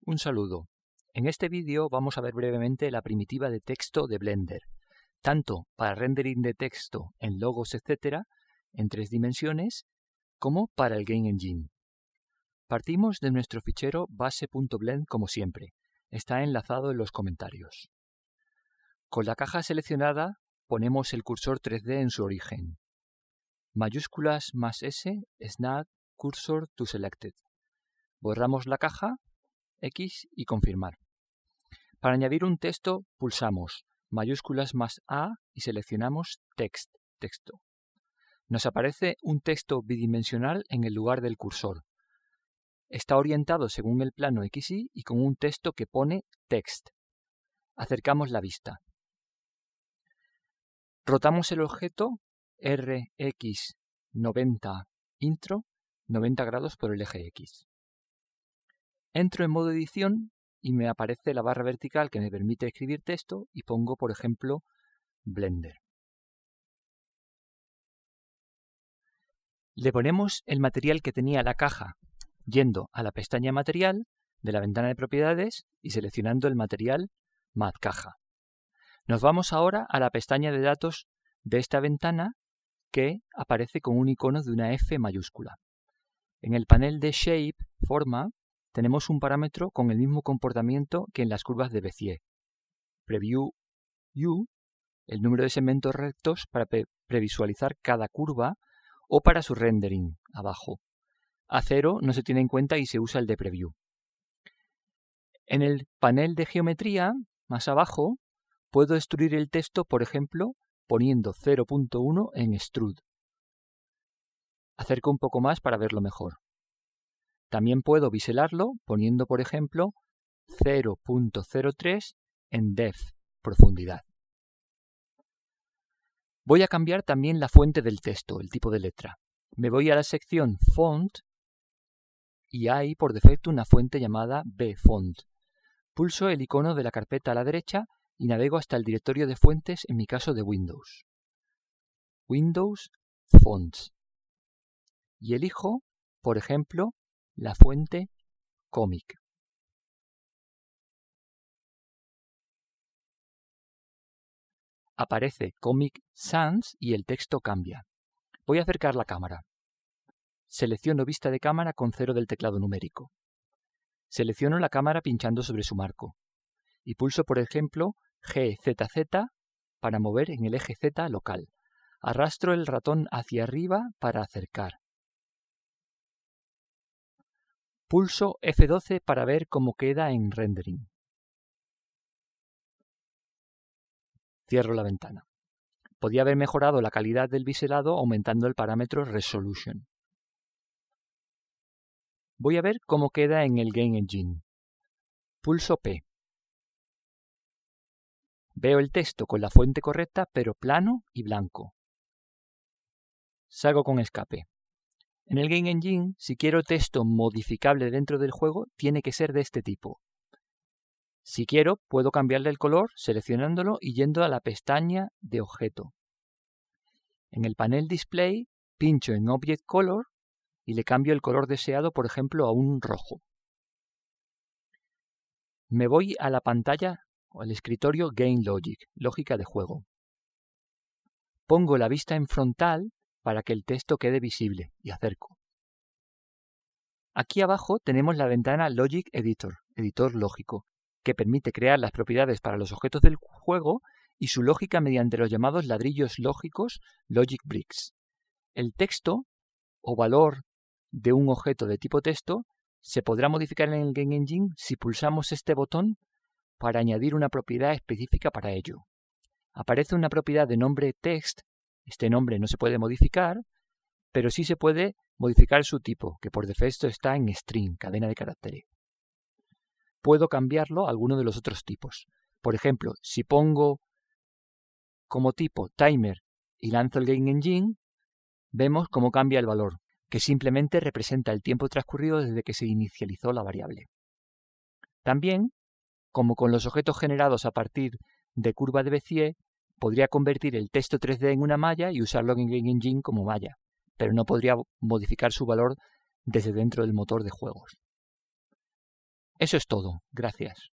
Un saludo. En este vídeo vamos a ver brevemente la primitiva de texto de Blender, tanto para rendering de texto en logos, etc., en 3 dimensiones, como para el Game Engine. Partimos de nuestro fichero base.blend como siempre. Está enlazado en los comentarios. Con la caja seleccionada ponemos el cursor 3D en su origen. Mayúsculas más S, Snap Cursor to Selected. Borramos la caja, X y confirmar. Para añadir un texto pulsamos mayúsculas más A y seleccionamos Text, texto. Nos aparece un texto bidimensional en el lugar del cursor. Está orientado según el plano XY y con un texto que pone Text. Acercamos la vista. Rotamos el objeto RX 90 intro 90 grados por el eje X. Entro en modo edición y me aparece la barra vertical que me permite escribir texto y pongo, por ejemplo, Blender. Le ponemos el material que tenía la caja yendo a la pestaña Material de la ventana de propiedades y seleccionando el material Mat Caja. Nos vamos ahora a la pestaña de datos de esta ventana que aparece con un icono de una F mayúscula. En el panel de Shape, Forma, tenemos un parámetro con el mismo comportamiento que en las curvas de Bézier. Preview U, el número de segmentos rectos para previsualizar cada curva o para su rendering, abajo. A0 no se tiene en cuenta y se usa el de Preview. En el panel de geometría, más abajo, puedo extruir el texto, por ejemplo, poniendo 0.1 en Extrude. Acerco un poco más para verlo mejor. También puedo biselarlo poniendo, por ejemplo, 0.03 en Depth, profundidad. Voy a cambiar también la fuente del texto, el tipo de letra. Me voy a la sección Font y hay por defecto una fuente llamada Bfont. Pulso el icono de la carpeta a la derecha y navego hasta el directorio de fuentes, en mi caso de Windows. Windows, Fonts. Y elijo, por ejemplo, la fuente Comic. Aparece Comic Sans y el texto cambia. Voy a acercar la cámara. Selecciono vista de cámara con 0 del teclado numérico. Selecciono la cámara pinchando sobre su marco. Y pulso, por ejemplo, GZZ para mover en el eje Z local. Arrastro el ratón hacia arriba para acercar. Pulso F12 para ver cómo queda en rendering. Cierro la ventana. Podría haber mejorado la calidad del biselado aumentando el parámetro Resolution. Voy a ver cómo queda en el Game Engine. Pulso P. Veo el texto con la fuente correcta, pero plano y blanco. Salgo con escape. En el Game Engine, si quiero texto modificable dentro del juego, tiene que ser de este tipo. Si quiero, puedo cambiarle el color seleccionándolo y yendo a la pestaña de objeto. En el panel Display, pincho en Object Color y le cambio el color deseado, por ejemplo, a un rojo. Me voy a la pantalla o al escritorio Game Logic, lógica de juego. Pongo la vista en frontal para que el texto quede visible y acerco. Aquí abajo tenemos la ventana Logic Editor, editor lógico, que permite crear las propiedades para los objetos del juego y su lógica mediante los llamados ladrillos lógicos Logic Bricks. El texto o valor de un objeto de tipo texto se podrá modificar en el Game Engine si pulsamos este botón para añadir una propiedad específica para ello. Aparece una propiedad de nombre text. Este nombre no se puede modificar, pero sí se puede modificar su tipo, que por defecto está en string, cadena de caracteres. Puedo cambiarlo a alguno de los otros tipos. Por ejemplo, si pongo como tipo timer y lanzo el Game Engine, vemos cómo cambia el valor, que simplemente representa el tiempo transcurrido desde que se inicializó la variable. También, como con los objetos generados a partir de curva de Bézier, podría convertir el texto 3D en una malla y usarlo en Game Engine como malla, pero no podría modificar su valor desde dentro del motor de juegos. Eso es todo. Gracias.